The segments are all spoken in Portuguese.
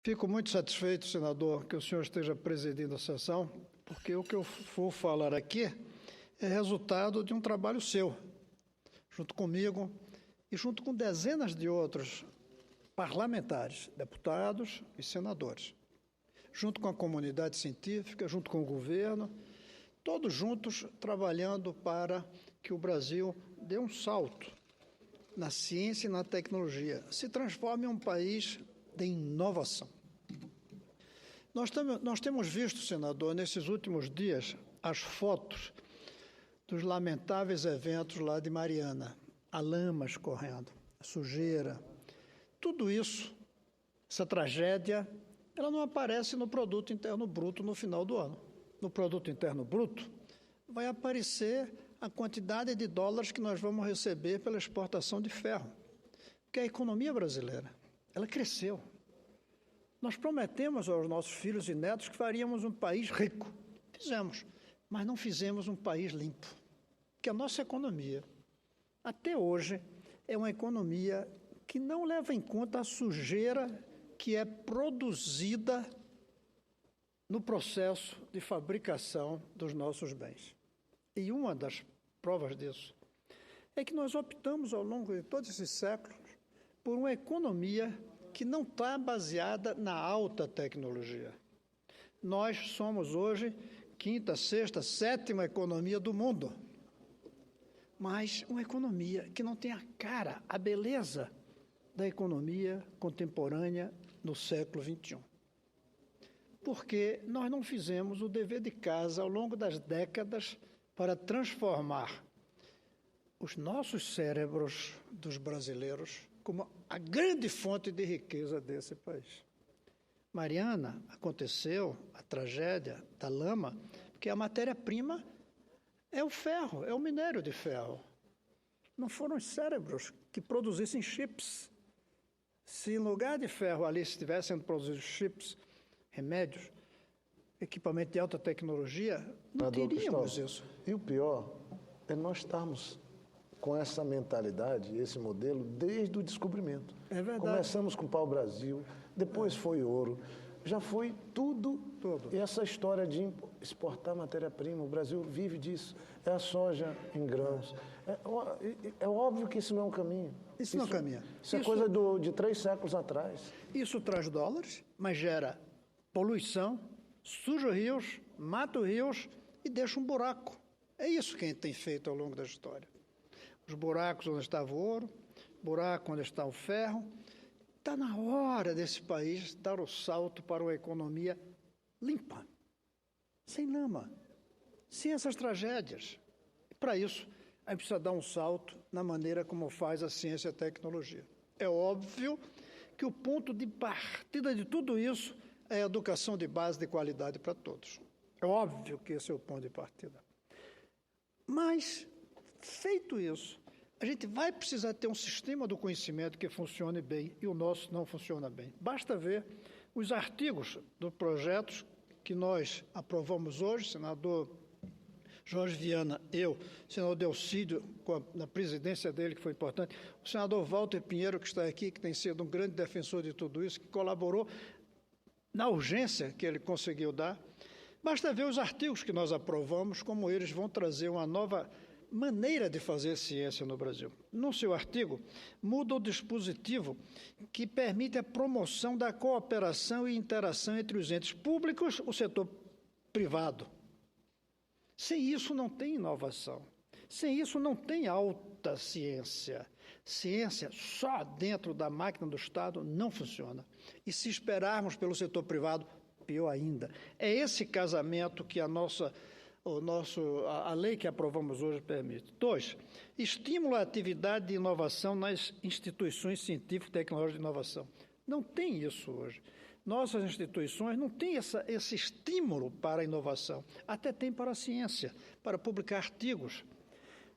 Fico muito satisfeito, senador, que o senhor esteja presidindo a sessão, porque o que eu vou falar aqui é resultado de um trabalho seu, junto comigo e junto com dezenas de outros parlamentares, deputados e senadores, junto com a comunidade científica, junto com o governo, todos juntos trabalhando para que o Brasil dê um salto na ciência e na tecnologia, se transforme em um país de inovação. Nós temos visto, senador, nesses últimos dias, as fotos dos lamentáveis eventos lá de Mariana, a lama escorrendo, a sujeira. Tudo isso, essa tragédia, ela não aparece no Produto Interno Bruto no final do ano. No Produto Interno Bruto vai aparecer a quantidade de dólares que nós vamos receber pela exportação de ferro. Porque a economia brasileira, ela cresceu. Nós prometemos aos nossos filhos e netos que faríamos um país rico. Fizemos, mas não fizemos um país limpo. Porque a nossa economia, até hoje, é uma economia que não leva em conta a sujeira que é produzida no processo de fabricação dos nossos bens. E uma das provas disso é que nós optamos ao longo de todos esses séculos por uma economia que não está baseada na alta tecnologia. Nós somos hoje quinta, sexta, sétima economia do mundo, mas uma economia que não tem a cara, a beleza da economia contemporânea no século XXI. Porque nós não fizemos o dever de casa ao longo das décadas para transformar os nossos cérebros dos brasileiros como a grande fonte de riqueza desse país. Mariana, aconteceu a tragédia da lama, porque a matéria-prima é o ferro, é o minério de ferro. Não foram os cérebros que produzissem chips. Se em lugar de ferro ali estivessem produzidos chips, remédios, equipamento de alta tecnologia, não teríamos isso. E o pior é nós estarmos com essa mentalidade, esse modelo, desde o descobrimento. É verdade. Começamos com o pau-brasil, depois foi ouro, já foi tudo. E essa história de exportar matéria-prima, o Brasil vive disso. É a soja em grãos. É óbvio que isso não é um caminho. Isso não caminha. Isso é coisa de 3 séculos atrás. Isso traz dólares, mas gera poluição, suja rios, mata rios e deixa um buraco. É isso que a gente tem feito ao longo da história. Os buracos onde estava o ouro, buraco onde está o ferro. Está na hora desse país dar o salto para uma economia limpa, sem lama, sem essas tragédias. Para isso, a gente precisa dar um salto na maneira como faz a ciência e a tecnologia. É óbvio que o ponto de partida de tudo isso é a educação de base de qualidade para todos. É óbvio que esse é o ponto de partida. Mas, feito isso, a gente vai precisar ter um sistema do conhecimento que funcione bem, e o nosso não funciona bem. Basta ver os artigos dos projetos que nós aprovamos hoje, senador Jorge Viana, eu, senador Delcídio, na presidência dele, que foi importante, o senador Walter Pinheiro, que está aqui, que tem sido um grande defensor de tudo isso, que colaborou na urgência que ele conseguiu dar. Basta ver os artigos que nós aprovamos, como eles vão trazer uma nova maneira de fazer ciência no Brasil. No seu artigo, muda o dispositivo que permite a promoção da cooperação e interação entre os entes públicos e o setor privado. Sem isso não tem inovação. Sem isso não tem alta ciência. Ciência só dentro da máquina do Estado não funciona. E se esperarmos pelo setor privado, pior ainda. É esse casamento que a lei que aprovamos hoje permite. 2, estímulo à atividade de inovação nas instituições científicas e tecnológicas de inovação. Não tem isso hoje. Nossas instituições não têm esse estímulo para a inovação. Até tem para a ciência, para publicar artigos.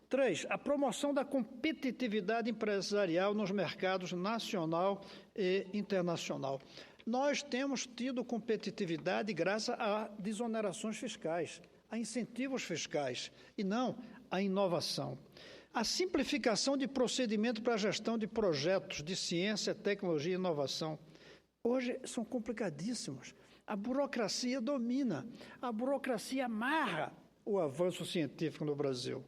3, a promoção da competitividade empresarial nos mercados nacional e internacional. Nós temos tido competitividade graças a desonerações fiscais, a incentivos fiscais e não a inovação. A simplificação de procedimento para a gestão de projetos de ciência, tecnologia e inovação. hoje são complicadíssimos. A burocracia domina, a burocracia amarra o avanço científico no Brasil.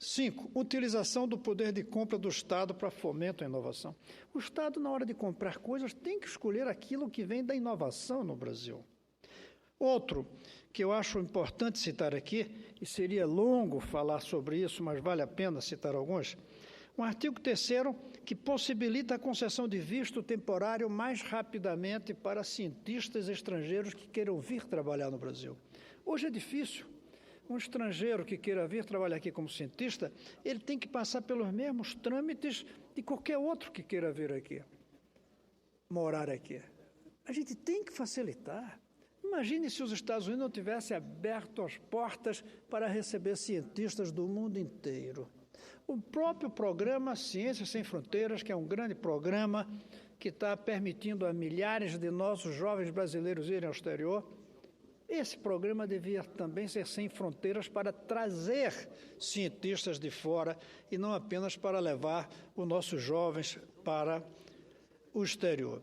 5, utilização do poder de compra do Estado para fomento à inovação. O Estado, na hora de comprar coisas, tem que escolher aquilo que vem da inovação no Brasil. Outro, que eu acho importante citar aqui, e seria longo falar sobre isso, mas vale a pena citar alguns, um artigo 3º que possibilita a concessão de visto temporário mais rapidamente para cientistas estrangeiros que queiram vir trabalhar no Brasil. Hoje é difícil. Um estrangeiro que queira vir trabalhar aqui como cientista, ele tem que passar pelos mesmos trâmites de qualquer outro que queira vir aqui, morar aqui. A gente tem que facilitar. Imagine se os Estados Unidos não tivessem aberto as portas para receber cientistas do mundo inteiro. O próprio programa Ciências Sem Fronteiras, que é um grande programa que está permitindo a milhares de nossos jovens brasileiros irem ao exterior, esse programa devia também ser sem fronteiras para trazer cientistas de fora e não apenas para levar os nossos jovens para o exterior.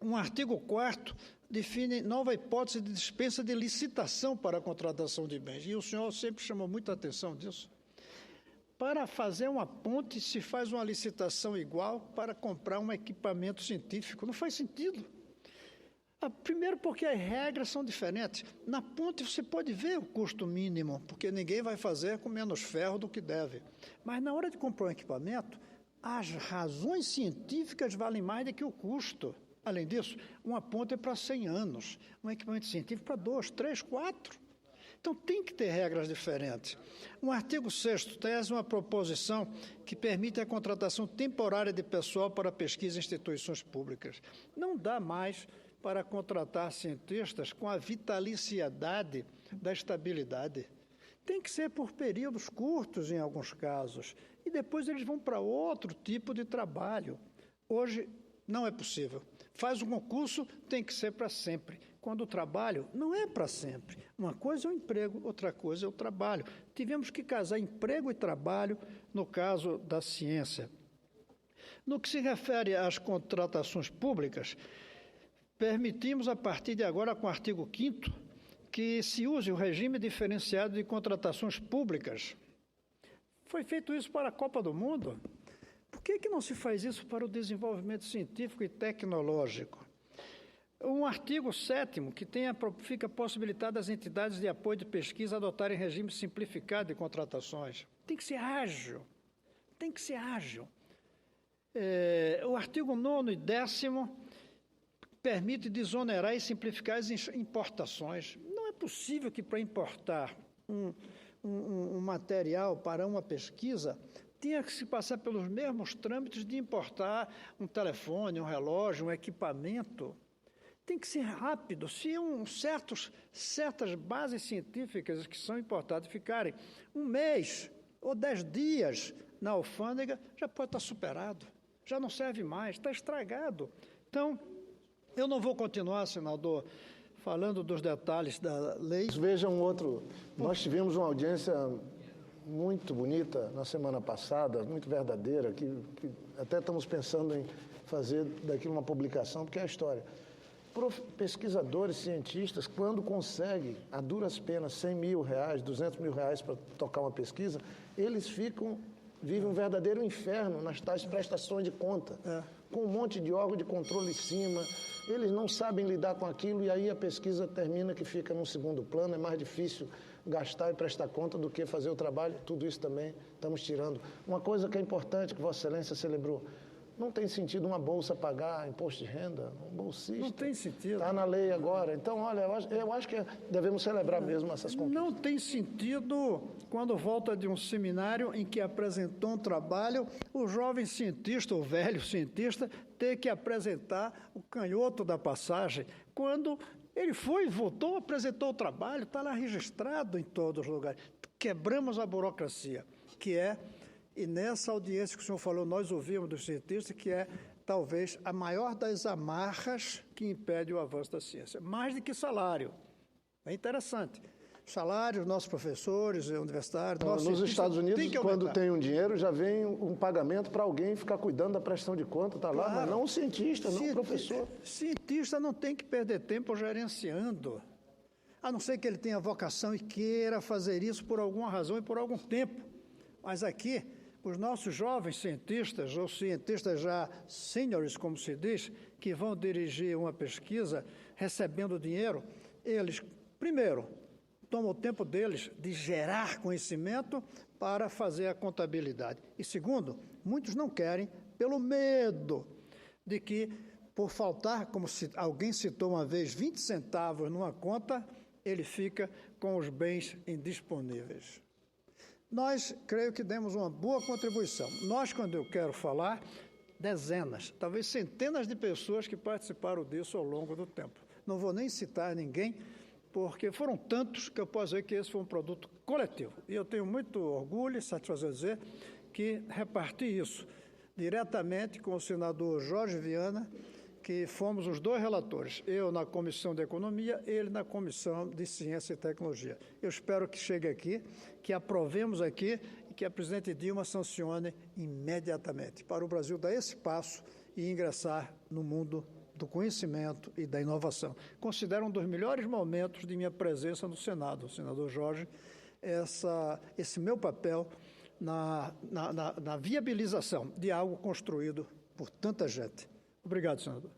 Um artigo 4º define nova hipótese de dispensa de licitação para a contratação de bens. E o senhor sempre chamou muita atenção disso. Para fazer uma ponte, se faz uma licitação igual para comprar um equipamento científico. Não faz sentido. Primeiro porque as regras são diferentes. Na ponte você pode ver o custo mínimo, porque ninguém vai fazer com menos ferro do que deve. Mas na hora de comprar um equipamento, as razões científicas valem mais do que o custo. Além disso, uma ponte é para 100 anos, um equipamento científico para 2, 3, 4. Então, tem que ter regras diferentes. Um artigo 6º traz uma proposição que permite a contratação temporária de pessoal para pesquisa em instituições públicas. Não dá mais para contratar cientistas com a vitaliciedade da estabilidade. Tem que ser por períodos curtos, em alguns casos, e depois eles vão para outro tipo de trabalho. Hoje, não é possível. Faz um concurso, tem que ser para sempre. Quando o trabalho não é para sempre. Uma coisa é o emprego, outra coisa é o trabalho. Tivemos que casar emprego e trabalho no caso da ciência. No que se refere às contratações públicas, permitimos, a partir de agora, com o artigo 5º, que se use o regime diferenciado de contratações públicas. Foi feito isso para a Copa do Mundo. Por que não se faz isso para o desenvolvimento científico e tecnológico? Um artigo 7º, que fica possibilitado às entidades de apoio de pesquisa adotarem regime simplificado de contratações. Tem que ser ágil. Tem que ser ágil. O artigo 9º e 10º permite desonerar e simplificar as importações. Não é possível que, para importar um material para uma pesquisa, tinha que se passar pelos mesmos trâmites de importar um telefone, um relógio, um equipamento. Tem que ser rápido. Se certas bases científicas que são importadas ficarem 1 mês ou 10 dias na alfândega, já pode estar superado. Já não serve mais, está estragado. Então, eu não vou continuar, senador, falando dos detalhes da lei. Vejam outro. Nós tivemos uma audiência muito bonita na semana passada, muito verdadeira, que até estamos pensando em fazer daquilo uma publicação, porque é a história. Pesquisadores, cientistas, quando conseguem, a duras penas, 100 mil reais, 200 mil reais para tocar uma pesquisa, eles vivem um verdadeiro inferno nas tais prestações de conta, com um monte de órgão de controle em cima. Eles não sabem lidar com aquilo e aí a pesquisa termina que fica num segundo plano, é mais difícil gastar e prestar conta do que fazer o trabalho. Tudo isso também estamos tirando. Uma coisa que é importante, que Vossa Excelência celebrou, não tem sentido uma bolsa pagar imposto de renda, um bolsista. Não tem sentido. Está na lei agora. Então, olha, eu acho que devemos celebrar mesmo essas conquistas. Não tem sentido, quando volta de um seminário em que apresentou um trabalho, o jovem cientista, o velho cientista, ter que apresentar o canhoto da passagem, quando ele voltou, apresentou o trabalho, está lá registrado em todos os lugares. Quebramos a burocracia, que é... E nessa audiência que o senhor falou, nós ouvimos dos cientistas que é, talvez, a maior das amarras que impede o avanço da ciência. Mais do que salário. É interessante. salários dos nossos professores, universitários. Nos Estados Unidos, quando tem um dinheiro, já vem um pagamento para alguém ficar cuidando da prestação de conta, está lá, mas não um cientista, não um professor. Cientista não tem que perder tempo gerenciando, a não ser que ele tenha vocação e queira fazer isso por alguma razão e por algum tempo. Mas aqui, os nossos jovens cientistas, ou cientistas já seniors, como se diz, que vão dirigir uma pesquisa recebendo dinheiro, eles, primeiro, tomam o tempo deles de gerar conhecimento para fazer a contabilidade. E segundo, muitos não querem pelo medo de que, por faltar, como alguém citou uma vez, 20 centavos numa conta, ele fica com os bens indisponíveis. Nós, creio que demos uma boa contribuição. Nós, quando eu quero falar, dezenas, talvez centenas de pessoas que participaram disso ao longo do tempo. Não vou nem citar ninguém, porque foram tantos que eu posso dizer que esse foi um produto coletivo. E eu tenho muito orgulho e satisfação de dizer que reparti isso diretamente com o senador Jorge Viana, que fomos os dois relatores, eu na Comissão de Economia, ele na Comissão de Ciência e Tecnologia. Eu espero que chegue aqui, que aprovemos aqui e que a presidente Dilma sancione imediatamente, para o Brasil dar esse passo e ingressar no mundo do conhecimento e da inovação. Considero um dos melhores momentos de minha presença no Senado, senador Jorge, esse meu papel na viabilização de algo construído por tanta gente. Obrigado, senador.